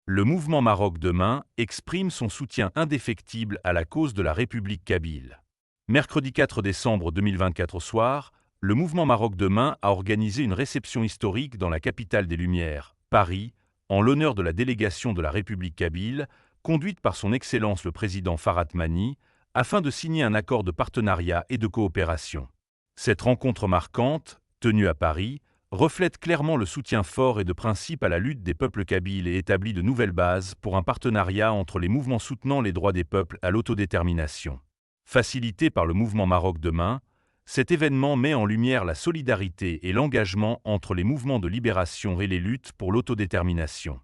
Le mouvement Maroc Demain exprime son soutien indéfectible à la cause de la République kabyle. Mercredi 4 décembre 2024 au soir, le mouvement Maroc Demain a organisé une réception historique dans la capitale des Lumières, Paris, en l'honneur de la délégation de la République kabyle, conduite par son Excellence le Président Farhat Mani, afin de signer un accord de partenariat et de coopération. Cette rencontre marquante, tenue à Paris, reflète clairement le soutien fort et de principe à la lutte des peuples kabyles et établit de nouvelles bases pour un partenariat entre les mouvements soutenant les droits des peuples à l'autodétermination. Facilité par le mouvement Maroc Demain, cet événement met en lumière la solidarité et l'engagement entre les mouvements de libération et les luttes pour l'autodétermination.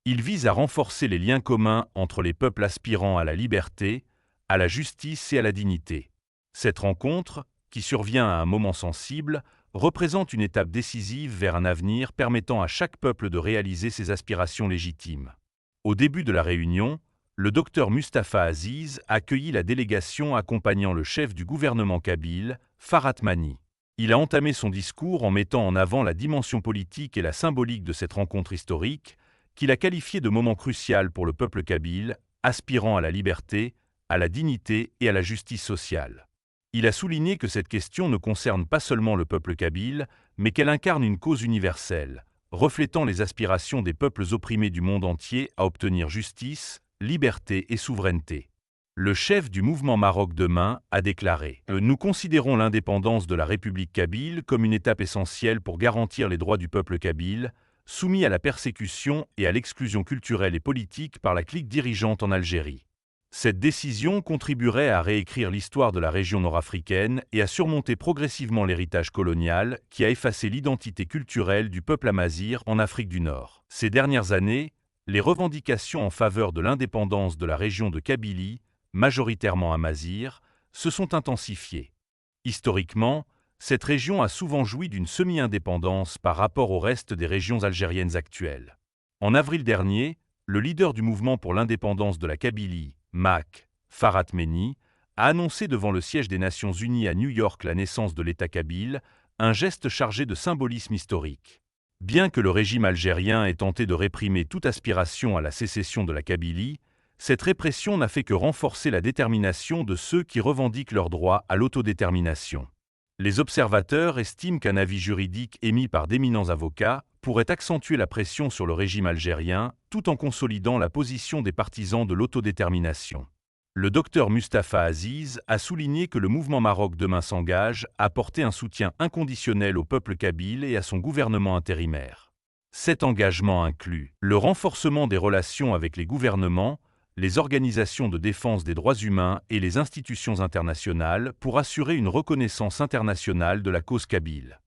Il vise à renforcer les liens communs entre les peuples aspirant à la liberté, à la justice et à la dignité. Cette rencontre, qui survient à un moment sensible, représente une étape décisive vers un avenir permettant à chaque peuple de réaliser ses aspirations légitimes. Au début de la réunion, le docteur Mustapha Aziz accueillit la délégation accompagnant le chef du gouvernement kabyle, Farhat Mani. Il a entamé son discours en mettant en avant la dimension politique et la symbolique de cette rencontre historique, qu'il a qualifiée de moment crucial pour le peuple kabyle, aspirant à la liberté, à la dignité et à la justice sociale. Il a souligné que cette question ne concerne pas seulement le peuple kabyle, mais qu'elle incarne une cause universelle, reflétant les aspirations des peuples opprimés du monde entier à obtenir justice, liberté et souveraineté. Le chef du mouvement Maroc Demain a déclaré « Nous considérons l'indépendance de la République kabyle comme une étape essentielle pour garantir les droits du peuple kabyle, soumis à la persécution et à l'exclusion culturelle et politique par la clique dirigeante en Algérie. Cette décision contribuerait à réécrire l'histoire de la région nord-africaine et à surmonter progressivement l'héritage colonial qui a effacé l'identité culturelle du peuple amazigh en Afrique du Nord. Ces dernières années, les revendications en faveur de l'indépendance de la région de Kabylie, majoritairement amazigh, se sont intensifiées. Historiquement, cette région a souvent joui d'une semi-indépendance par rapport au reste des régions algériennes actuelles. En avril dernier, le leader du mouvement pour l'indépendance de la Kabylie, MAK, Farhat Mani, a annoncé devant le siège des Nations Unies à New York la naissance de l'État kabyle, un geste chargé de symbolisme historique. Bien que le régime algérien ait tenté de réprimer toute aspiration à la sécession de la Kabylie, cette répression n'a fait que renforcer la détermination de ceux qui revendiquent leur droit à l'autodétermination. Les observateurs estiment qu'un avis juridique émis par d'éminents avocats pourrait accentuer la pression sur le régime algérien tout en consolidant la position des partisans de l'autodétermination. Le docteur Mustapha Aziz a souligné que le mouvement Maroc Demain s'engage à apporter un soutien inconditionnel au peuple kabyle et à son gouvernement intérimaire. Cet engagement inclut le renforcement des relations avec les gouvernements, les organisations de défense des droits humains et les institutions internationales pour assurer une reconnaissance internationale de la cause kabyle.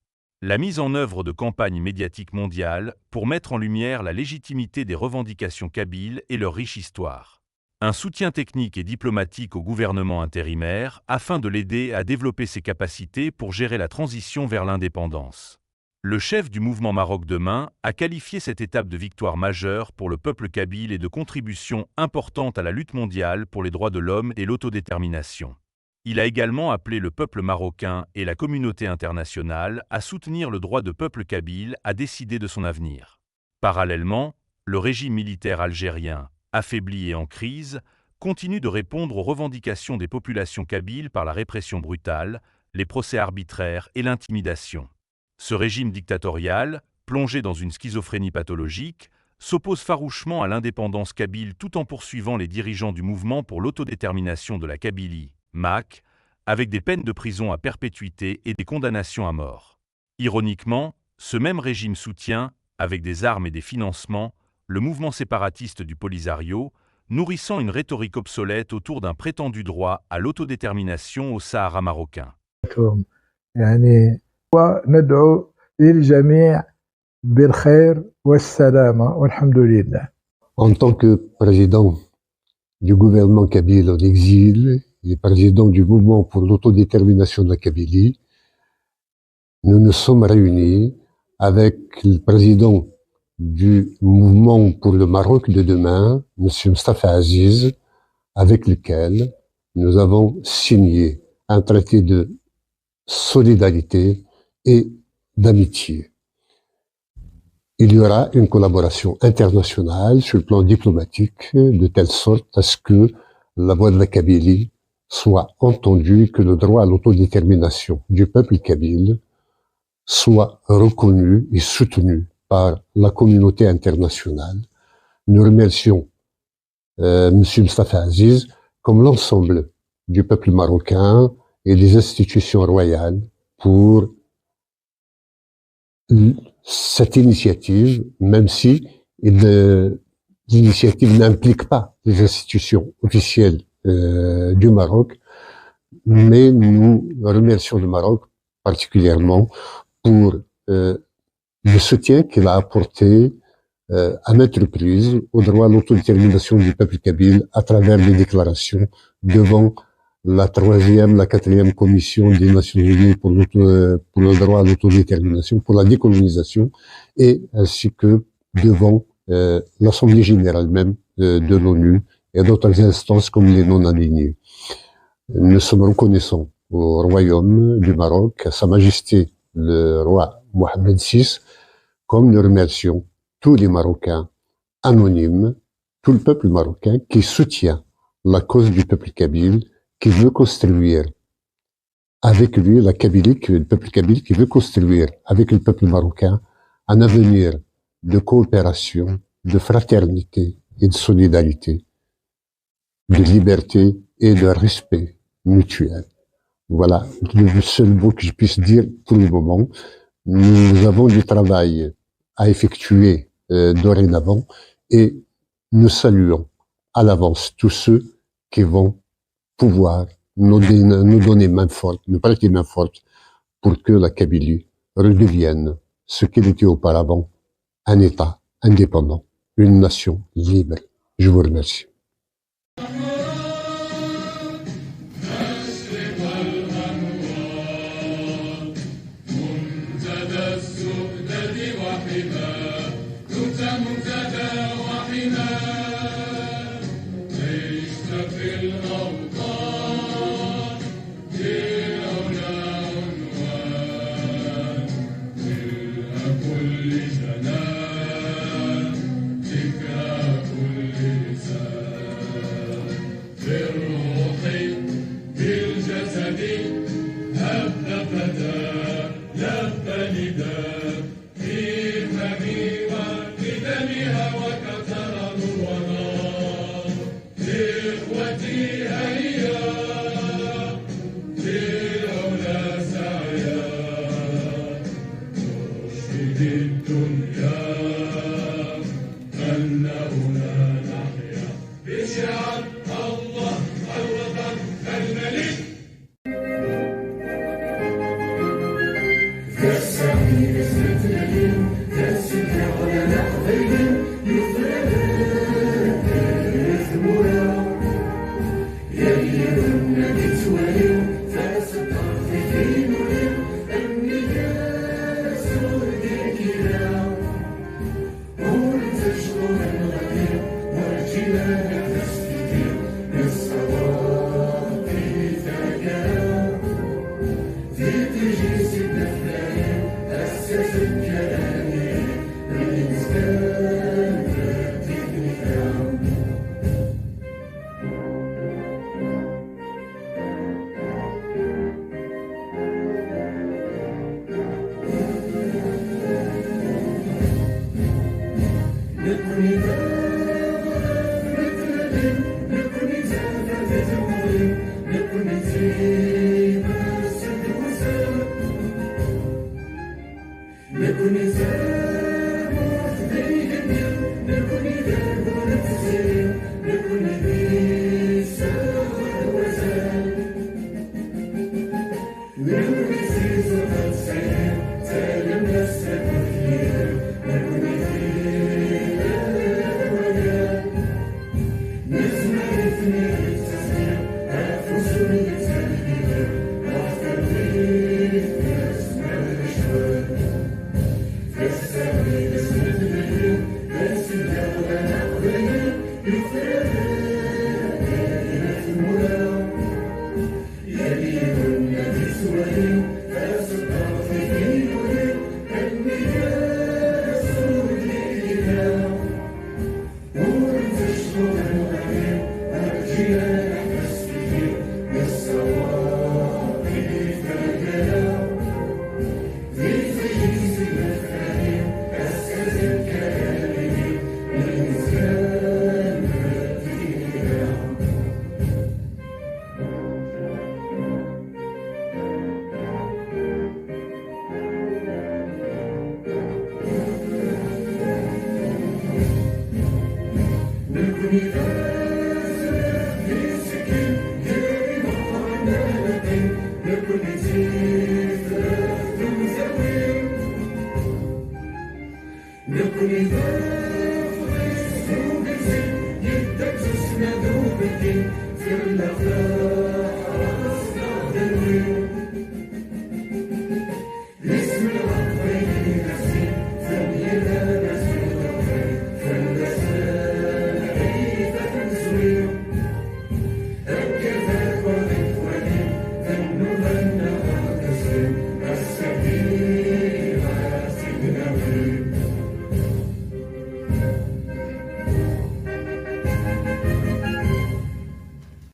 La mise en œuvre de campagnes médiatiques mondiales pour mettre en lumière la légitimité des revendications kabyles et leur riche histoire. Un soutien technique et diplomatique au gouvernement intérimaire afin de l'aider à développer ses capacités pour gérer la transition vers l'indépendance. Le chef du mouvement Maroc Demain a qualifié cette étape de victoire majeure pour le peuple kabyle et de contribution importante à la lutte mondiale pour les droits de l'homme et l'autodétermination. Il a également appelé le peuple marocain et la communauté internationale à soutenir le droit de peuple kabyle à décider de son avenir. Parallèlement, le régime militaire algérien, affaibli et en crise, continue de répondre aux revendications des populations kabyles par la répression brutale, les procès arbitraires et l'intimidation. Ce régime dictatorial, plongé dans une schizophrénie pathologique, s'oppose farouchement à l'indépendance kabyle tout en poursuivant les dirigeants du mouvement pour l'autodétermination de la Kabylie, MAK, avec des peines de prison à perpétuité et des condamnations à mort. Ironiquement, ce même régime soutient, avec des armes et des financements, le mouvement séparatiste du Polisario, nourrissant une rhétorique obsolète autour d'un prétendu droit à l'autodétermination au Sahara marocain. وندعو للجميع بالخير والسلامة والحمد لله. En tant que président du gouvernement kabyle en exil et président du mouvement pour l'autodétermination de la Kabylie, nous nous sommes réunis avec le président du mouvement pour le Maroc de demain, M. Mustapha Aziz, avec lequel nous avons signé un traité de solidarité et d'amitié. il y aura une collaboration internationale sur le plan diplomatique de telle sorte à ce que la voix de la Kabylie soit entendue, que le droit à l'autodétermination du peuple kabyle soit reconnu et soutenu par la communauté internationale. Nous remercions M. Mustafa Aziz, comme l'ensemble du peuple marocain et des institutions royales pour cette initiative, même si l'initiative n'implique pas les institutions officielles du Maroc, mais nous remercions le Maroc particulièrement pour le soutien qu'il a apporté à maintes reprises au droit à l'autodétermination du peuple kabyle à travers les déclarations devant la 3e, la 4e commission des Nations Unies pour le droit à l'autodétermination, pour la décolonisation, et ainsi que devant l'Assemblée générale même de l'ONU et d'autres instances comme les non-alignés. Nous sommes reconnaissants au Royaume du Maroc, à Sa Majesté le roi Mohamed VI, comme nous remercions tous les Marocains anonymes, tout le peuple marocain qui soutient la cause du peuple kabyle, qui veut construire avec lui, la Kabylie, le peuple kabyle qui veut construire avec le peuple marocain un avenir de coopération, de fraternité et de solidarité, de liberté et de respect mutuel. Voilà le seul mot que je puisse dire pour le moment. Nous avons du travail à effectuer dorénavant et nous saluons à l'avance tous ceux qui vont pouvoir nous donner main forte, nous prêter main forte pour que la Kabylie redevienne ce qu'elle était auparavant, un État indépendant, une nation libre. Je vous remercie.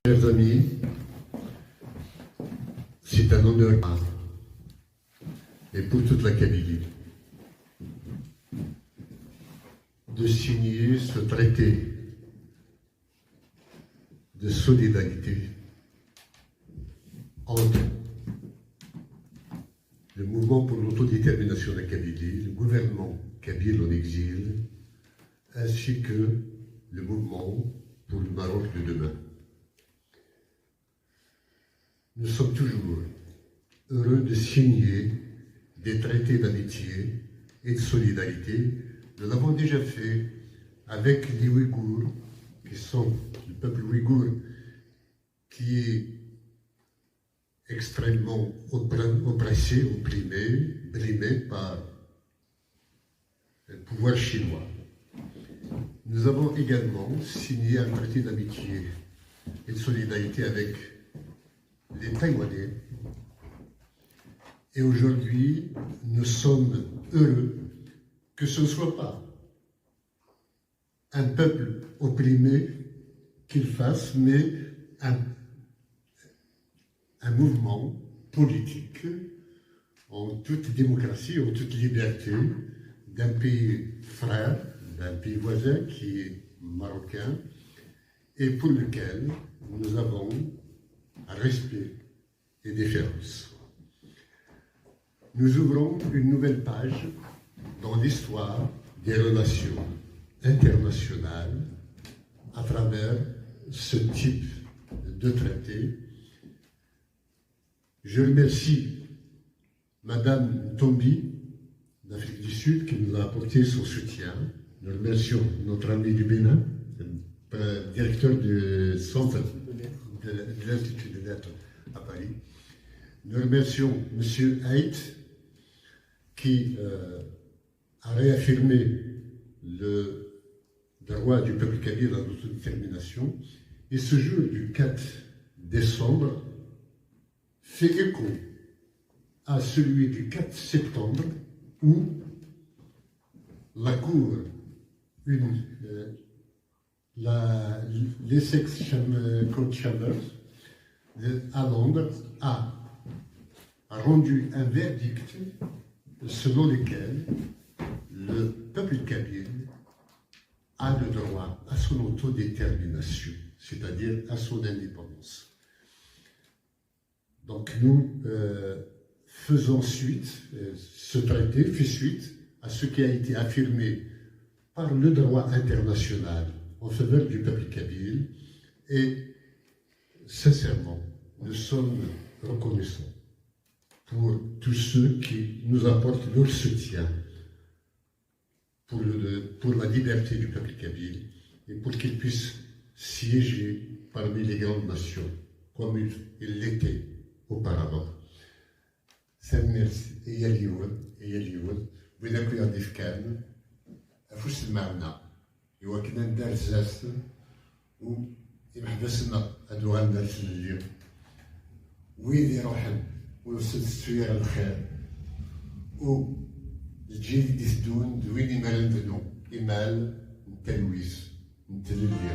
Chers amis, c'est un honneur et pour toute la Kabylie de signer ce traité de solidarité entre le mouvement pour l'autodétermination de la Kabylie, le gouvernement kabyle en exil, ainsi que le mouvement pour le Maroc de demain. Nous sommes toujours heureux de signer des traités d'amitié et de solidarité. Nous l'avons déjà fait avec les Ouïghours, qui sont le peuple ouïghour qui est extrêmement oppressé, opprimé, brimé par le pouvoir chinois. Nous avons également signé un traité d'amitié et de solidarité avec les Taïwanais. Et aujourd'hui, nous sommes heureux que ce ne soit pas un peuple opprimé qu'il fasse, mais un mouvement politique en toute démocratie, en toute liberté, d'un pays frère, d'un pays voisin qui est marocain, et pour lequel nous avons respect et déférence. Nous ouvrons une nouvelle page dans l'histoire des relations internationales à travers ce type de traité. Je remercie Madame Tombi d'Afrique du Sud qui nous a apporté son soutien. Nous remercions notre ami du Bénin, directeur du centre de l'Institut des lettres à Paris. Nous remercions M. Haït qui a réaffirmé le droit du peuple kabyle à l'autodétermination. Et ce jour du 4 décembre fait écho à celui du 4 septembre où la Cour, l'Essex Court Chambers à Londres a rendu un verdict selon lequel le peuple kabyle a le droit à son autodétermination, c'est-à-dire à son indépendance. Donc nous faisons suite, ce traité fait suite à ce qui a été affirmé par le droit international en faveur du peuple kabyle et sincèrement, nous sommes reconnaissants pour tous ceux qui nous apportent leur soutien pour la liberté du peuple kabyle et pour qu'il puisse siéger parmi les grandes nations comme il l'était auparavant. سميرت هي اليوم بناكو يضيف كان أفوس المعنى إوا كنا ندار زاست و يمحبسنا هادو غندرس اليوم وين يروحن ونوصل السوير الخير و الجيل اللي يسدون دوين إمال نبنو إمال نتلويز نتللي